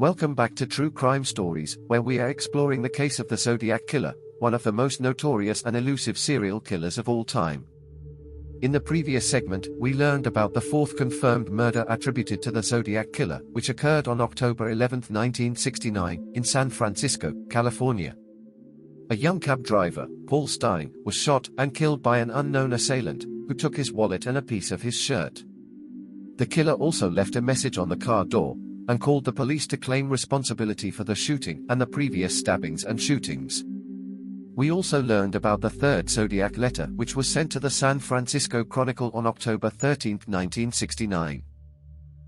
Welcome back to True Crime Stories, where we are exploring the case of the Zodiac Killer, one of the most notorious and elusive serial killers of all time. In the previous segment, we learned about the fourth confirmed murder attributed to the Zodiac Killer, which occurred on October 11, 1969, in San Francisco, California. A young cab driver, Paul Stein, was shot and killed by an unknown assailant, who took his wallet and a piece of his shirt. The killer also left a message on the car door, and called the police to claim responsibility for the shooting and the previous stabbings and shootings. We also learned about the third Zodiac letter, which was sent to the San Francisco Chronicle on October 13, 1969.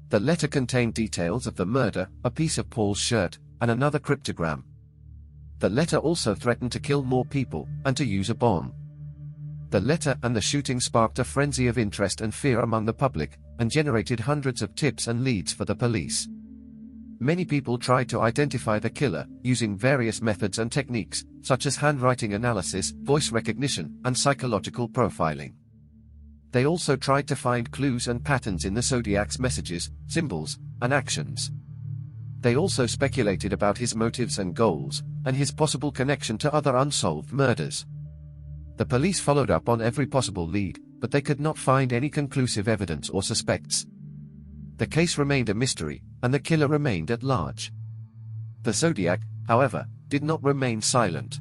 The letter contained details of the murder, a piece of Paul's shirt, and another cryptogram. The letter also threatened to kill more people, and to use a bomb. The letter and the shooting sparked a frenzy of interest and fear among the public, and generated hundreds of tips and leads for the police. Many people tried to identify the killer, using various methods and techniques, such as handwriting analysis, voice recognition, and psychological profiling. They also tried to find clues and patterns in the Zodiac's messages, symbols, and actions. They also speculated about his motives and goals, and his possible connection to other unsolved murders. The police followed up on every possible lead, but they could not find any conclusive evidence or suspects. The case remained a mystery, and the killer remained at large. The Zodiac, however, did not remain silent.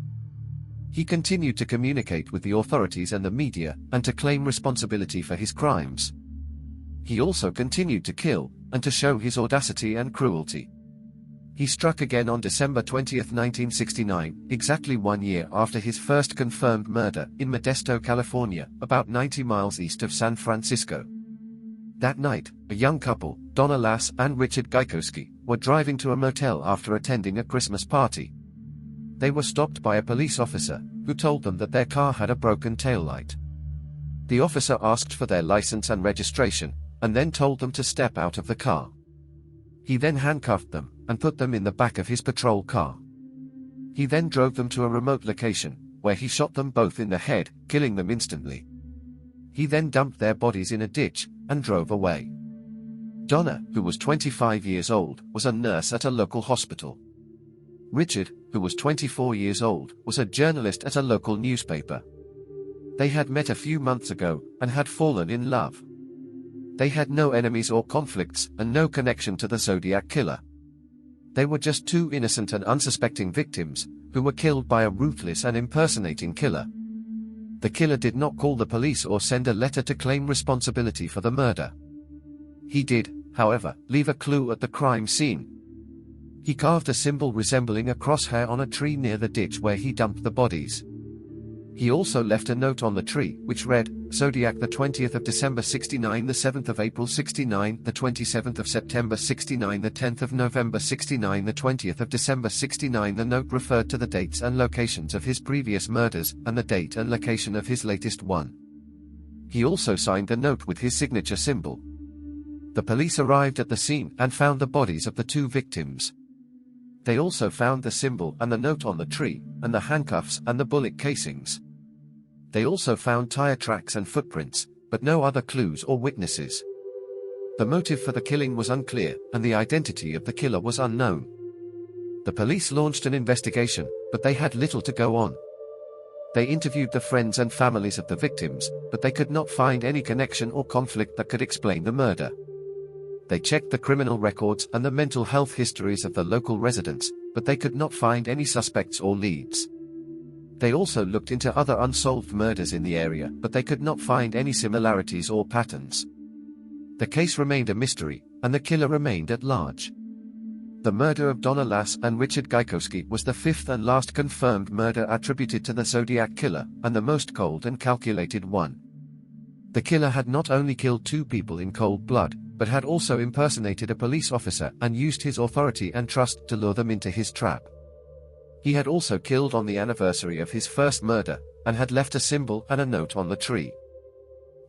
He continued to communicate with the authorities and the media, and to claim responsibility for his crimes. He also continued to kill, and to show his audacity and cruelty. He struck again on December 20, 1969, exactly 1 year after his first confirmed murder, in Modesto, California, about 90 miles east of San Francisco. That night, a young couple, Donna Lass and Richard Gajkowski, were driving to a motel after attending a Christmas party. They were stopped by a police officer, who told them that their car had a broken taillight. The officer asked for their license and registration, and then told them to step out of the car. He then handcuffed them, and put them in the back of his patrol car. He then drove them to a remote location, where he shot them both in the head, killing them instantly. He then dumped their bodies in a ditch, and drove away. Donna, who was 25 years old, was a nurse at a local hospital. Richard, who was 24 years old, was a journalist at a local newspaper. They had met a few months ago, and had fallen in love. They had no enemies or conflicts, and no connection to the Zodiac Killer. They were just two innocent and unsuspecting victims, who were killed by a ruthless and impersonating killer. The killer did not call the police or send a letter to claim responsibility for the murder. He did, however, leave a clue at the crime scene. He carved a symbol resembling a crosshair on a tree near the ditch where he dumped the bodies. He also left a note on the tree, which read, Zodiac, the 20th of December 69, the 7th of April 69, the 27th of September 69, the 10th of November 69, the 20th of December 69. The note referred to the dates and locations of his previous murders, and the date and location of his latest one. He also signed the note with his signature symbol. The police arrived at the scene and found the bodies of the two victims. They also found the symbol and the note on the tree, and the handcuffs and the bullet casings. They also found tire tracks and footprints, but no other clues or witnesses. The motive for the killing was unclear, and the identity of the killer was unknown. The police launched an investigation, but they had little to go on. They interviewed the friends and families of the victims, but they could not find any connection or conflict that could explain the murder. They checked the criminal records and the mental health histories of the local residents, but they could not find any suspects or leads. They also looked into other unsolved murders in the area, but they could not find any similarities or patterns. The case remained a mystery, and the killer remained at large. The murder of Donna Lass and Richard Gajkowski was the fifth and last confirmed murder attributed to the Zodiac Killer, and the most cold and calculated one. The killer had not only killed two people in cold blood, but had also impersonated a police officer and used his authority and trust to lure them into his trap. He had also killed on the anniversary of his first murder, and had left a symbol and a note on the tree.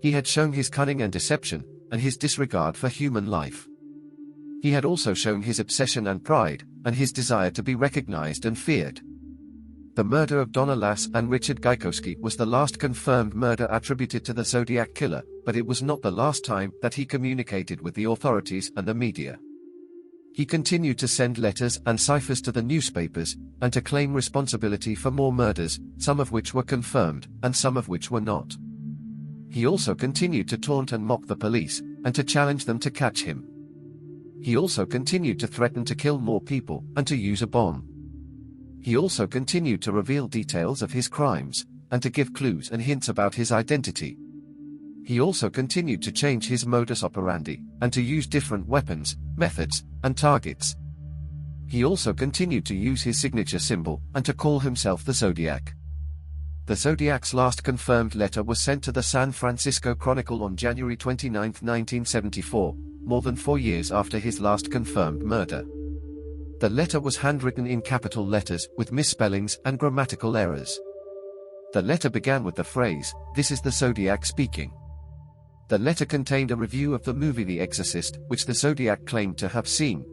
He had shown his cunning and deception, and his disregard for human life. He had also shown his obsession and pride, and his desire to be recognized and feared. The murder of Donna Lass and Richard Gajkowski was the last confirmed murder attributed to the Zodiac Killer, but it was not the last time that he communicated with the authorities and the media. He continued to send letters and ciphers to the newspapers, and to claim responsibility for more murders, some of which were confirmed, and some of which were not. He also continued to taunt and mock the police, and to challenge them to catch him. He also continued to threaten to kill more people, and to use a bomb. He also continued to reveal details of his crimes, and to give clues and hints about his identity. He also continued to change his modus operandi, and to use different weapons, methods, and targets. He also continued to use his signature symbol, and to call himself the Zodiac. The Zodiac's last confirmed letter was sent to the San Francisco Chronicle on January 29, 1974, more than 4 years after his last confirmed murder. The letter was handwritten in capital letters, with misspellings and grammatical errors. The letter began with the phrase, "This is the Zodiac speaking." The letter contained a review of the movie The Exorcist, which the Zodiac claimed to have seen.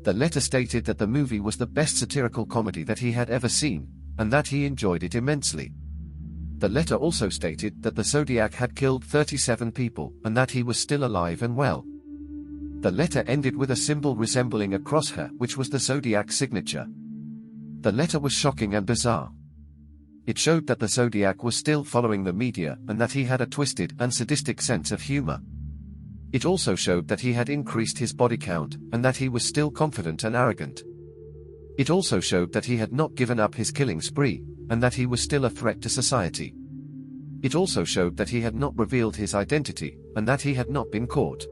The letter stated that the movie was the best satirical comedy that he had ever seen, and that he enjoyed it immensely. The letter also stated that the Zodiac had killed 37 people, and that he was still alive and well. The letter ended with a symbol resembling a crosshair, which was the Zodiac's signature. The letter was shocking and bizarre. It showed that the Zodiac was still following the media, and that he had a twisted and sadistic sense of humor. It also showed that he had increased his body count, and that he was still confident and arrogant. It also showed that he had not given up his killing spree, and that he was still a threat to society. It also showed that he had not revealed his identity, and that he had not been caught.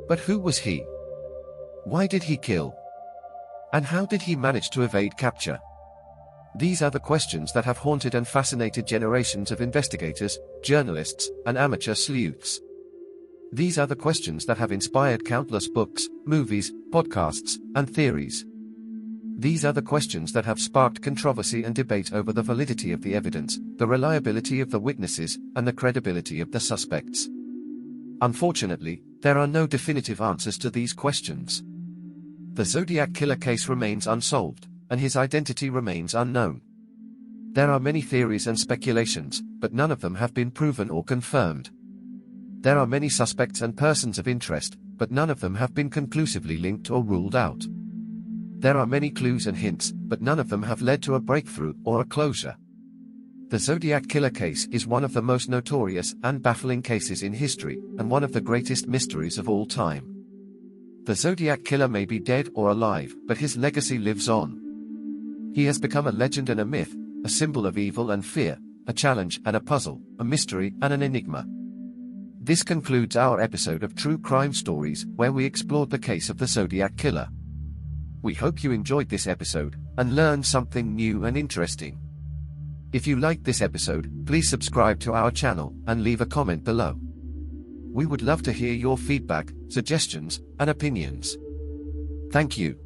But who was he? Why did he kill? And how did he manage to evade capture? These are the questions that have haunted and fascinated generations of investigators, journalists, and amateur sleuths. These are the questions that have inspired countless books, movies, podcasts, and theories. These are the questions that have sparked controversy and debate over the validity of the evidence, the reliability of the witnesses, and the credibility of the suspects. Unfortunately, there are no definitive answers to these questions. The Zodiac Killer case remains unsolved, and his identity remains unknown. There are many theories and speculations, but none of them have been proven or confirmed. There are many suspects and persons of interest, but none of them have been conclusively linked or ruled out. There are many clues and hints, but none of them have led to a breakthrough or a closure. The Zodiac Killer case is one of the most notorious and baffling cases in history, and one of the greatest mysteries of all time. The Zodiac Killer may be dead or alive, but his legacy lives on. He has become a legend and a myth, a symbol of evil and fear, a challenge and a puzzle, a mystery and an enigma. This concludes our episode of True Crime Stories, where we explored the case of the Zodiac Killer. We hope you enjoyed this episode, and learned something new and interesting. If you liked this episode, please subscribe to our channel, and leave a comment below. We would love to hear your feedback, suggestions, and opinions. Thank you.